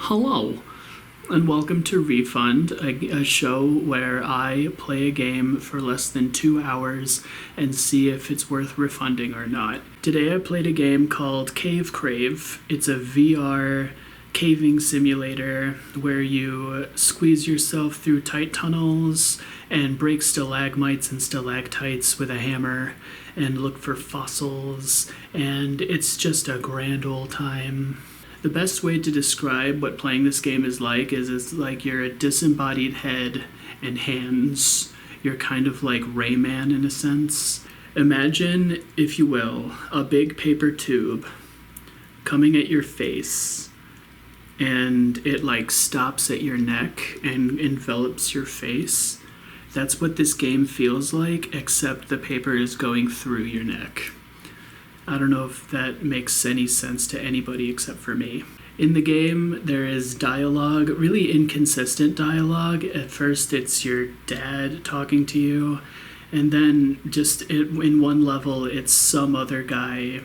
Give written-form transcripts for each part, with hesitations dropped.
Hello, and welcome to Refund, a show where I play a game for less than 2 hours and see if it's worth refunding or not. Today I played a game called Crave. It's a VR caving simulator where you squeeze yourself through tight tunnels and break stalagmites and stalactites with a hammer and look for fossils, and it's just a grand old time. The best way to describe what playing this game is like is it's like you're a disembodied head and hands. You're kind of like Rayman in a sense. Imagine, if you will, a big paper tube coming at your face, and it like stops at your neck and envelops your face. That's what this game feels like, except the paper is going through your neck. I don't know if that makes any sense to anybody except for me. In the game, there is dialogue, really inconsistent dialogue. At first, it's your dad talking to you, and then just in one level, it's some other guy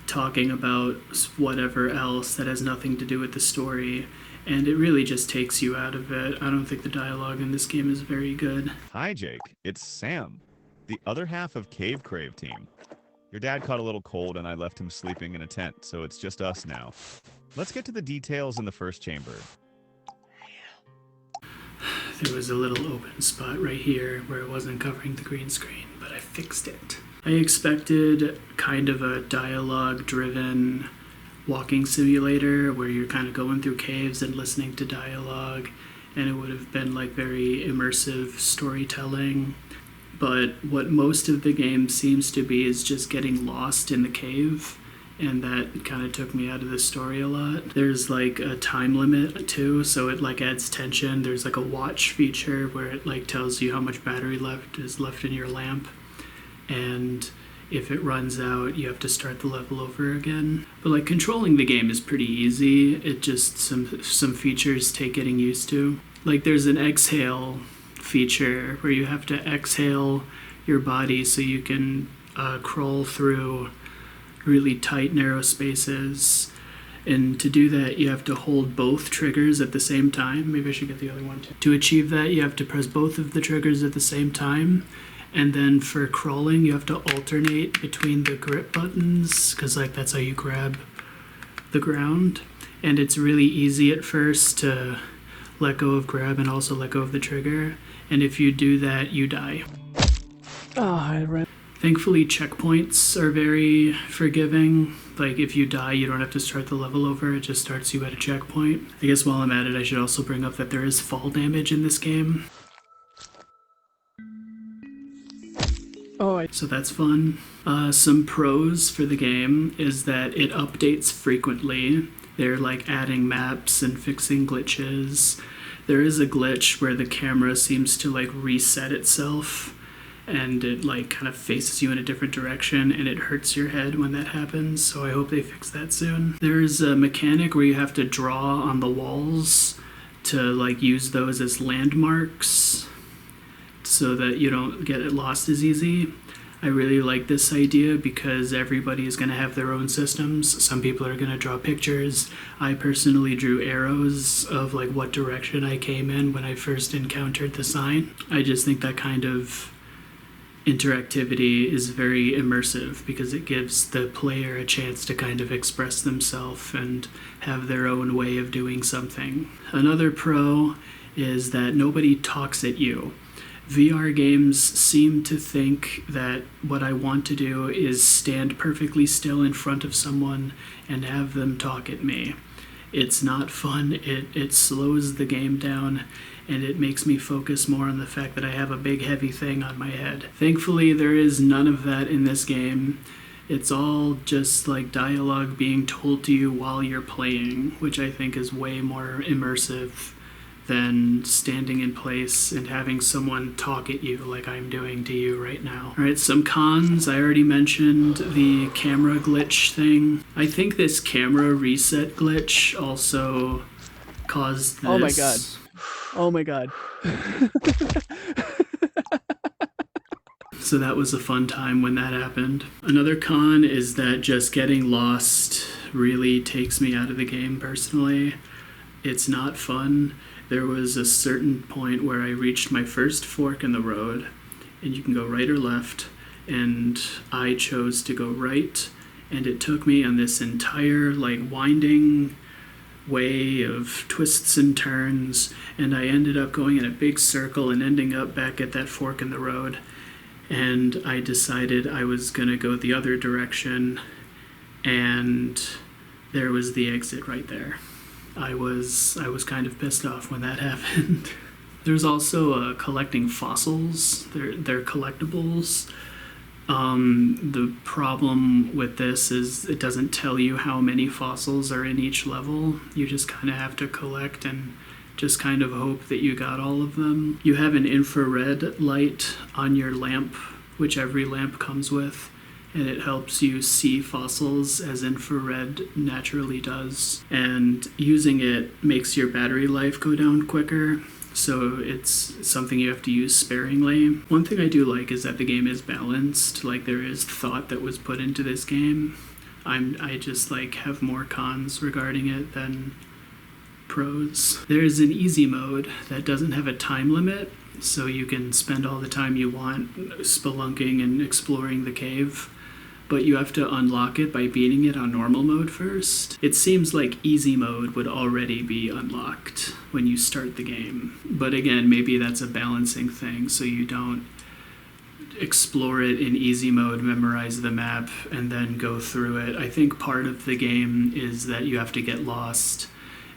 talking about whatever else that has nothing to do with the story, and it really just takes you out of it. I don't think the dialogue in this game is very good. Hi, Jake. It's Sam, the other half of Crave team. Your dad caught a little cold and I left him sleeping in a tent, so it's just us now. Let's get to the details in the first chamber. There was a little open spot right here where it wasn't covering the green screen, but I fixed it. I expected kind of a dialogue-driven walking simulator where you're kind of going through caves and listening to dialogue, and it would have been like very immersive storytelling. But what most of the game seems to be is just getting lost in the cave, and that kind of took me out of the story a lot. There's like a time limit too, so it like adds tension. There's like a watch feature where it like tells you how much battery is left in your lamp, and if it runs out, you have to start the level over again. But like controlling the game is pretty easy. It just some features take getting used to. Like there's an exhale feature where you have to exhale your body so you can crawl through really tight, narrow spaces. And to do that, you have to hold both triggers at the same time. Maybe I should get the other one too. To achieve that, you have to press both of the triggers at the same time. And then for crawling, you have to alternate between the grip buttons, because like that's how you grab the ground. And it's really easy at first to let go of grab and also let go of the trigger. And if you do that, you die. Thankfully, checkpoints are very forgiving. Like, if you die, you don't have to start the level over. It just starts you at a checkpoint. I guess while I'm at it, I should also bring up that there is fall damage in this game. So that's fun. Some pros for the game is that it updates frequently. They're like adding maps and fixing glitches. There is a glitch where the camera seems to like reset itself and it like kind of faces you in a different direction and it hurts your head when that happens, so I hope they fix that soon. There's a mechanic where you have to draw on the walls to like use those as landmarks so that you don't get it lost as easy. I really like this idea because everybody is going to have their own systems. Some people are going to draw pictures. I personally drew arrows of like what direction I came in when I first encountered the sign. I just think that kind of interactivity is very immersive because it gives the player a chance to kind of express themselves and have their own way of doing something. Another pro is that nobody talks at you. VR games seem to think that what I want to do is stand perfectly still in front of someone and have them talk at me. It's not fun. It slows the game down, and it makes me focus more on the fact that I have a big heavy thing on my head. Thankfully, there is none of that in this game. It's all just like dialogue being told to you while you're playing, which I think is way more immersive than standing in place and having someone talk at you like I'm doing to you right now. All right, some cons. I already mentioned the camera glitch thing. I think this camera reset glitch also caused this. Oh my god. Oh my god. So that was a fun time when that happened. Another con is that just getting lost really takes me out of the game personally. It's not fun. There was a certain point where I reached my first fork in the road, and you can go right or left, and I chose to go right, and it took me on this entire like winding way of twists and turns, and I ended up going in a big circle and ending up back at that fork in the road. And I decided I was gonna go the other direction, and there was the exit right there. I was kind of pissed off when that happened. There's also collecting fossils. They're collectibles. The problem with this is it doesn't tell you how many fossils are in each level. You just kind of have to collect and just kind of hope that you got all of them. You have an infrared light on your lamp, which every lamp comes with, and it helps you see fossils as infrared naturally does. And using it makes your battery life go down quicker, so it's something you have to use sparingly. One thing I do like is that the game is balanced. Like, there is thought that was put into this game. I just like have more cons regarding it than pros. There's an easy mode that doesn't have a time limit, so you can spend all the time you want spelunking and exploring the cave, but you have to unlock it by beating it on normal mode first. It seems like easy mode would already be unlocked when you start the game, but again, maybe that's a balancing thing, so you don't explore it in easy mode, memorize the map, and then go through it. I think part of the game is that you have to get lost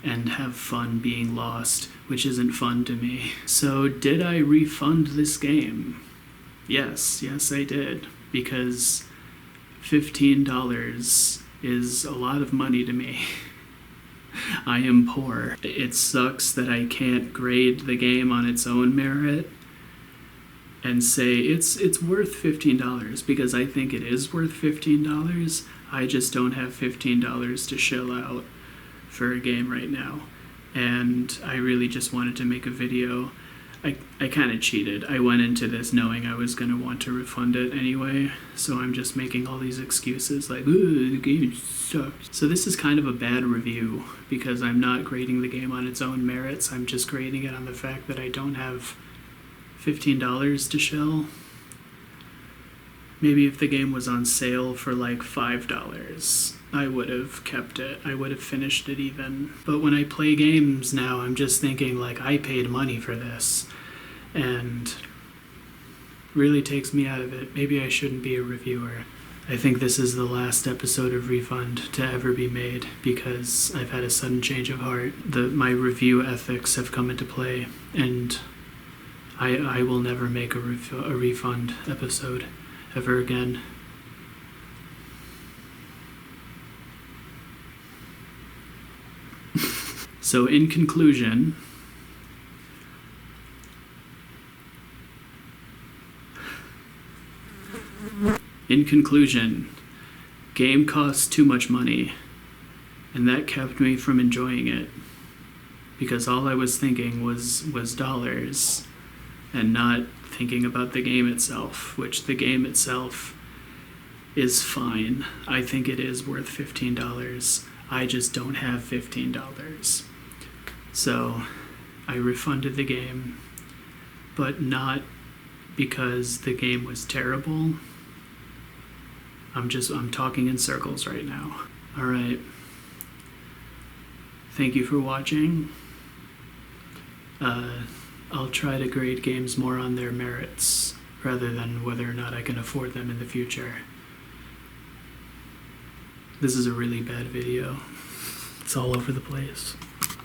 and have fun being lost, which isn't fun to me. So did I refund this game? Yes I did, because $15 is a lot of money to me. I am poor. It sucks that I can't grade the game on its own merit and say it's worth $15, because I think it is worth $15. I just don't have $15 to shell out for a game right now, and I really just wanted to make a video. I kind of cheated. I went into this knowing I was going to want to refund it anyway, so I'm just making all these excuses like, ooh, the game sucks. So this is kind of a bad review, because I'm not grading the game on its own merits. I'm just grading it on the fact that I don't have $15 to shell. Maybe if the game was on sale for like $5, I would have kept it. I would have finished it even. But when I play games now, I'm just thinking like, I paid money for this, and really takes me out of it. Maybe I shouldn't be a reviewer. I think this is the last episode of Refund to ever be made, because I've had a sudden change of heart. My review ethics have come into play, and I will never make a Refund episode ever again. So in conclusion, game costs too much money, and that kept me from enjoying it, because all I was thinking was dollars, and not thinking about the game itself, which the game itself is fine. I think it is worth $15. I just don't have $15. So I refunded the game, but not because the game was terrible. I'm talking in circles right now. All right. Thank you for watching. I'll try to grade games more on their merits rather than whether or not I can afford them in the future. This is a really bad video. It's all over the place.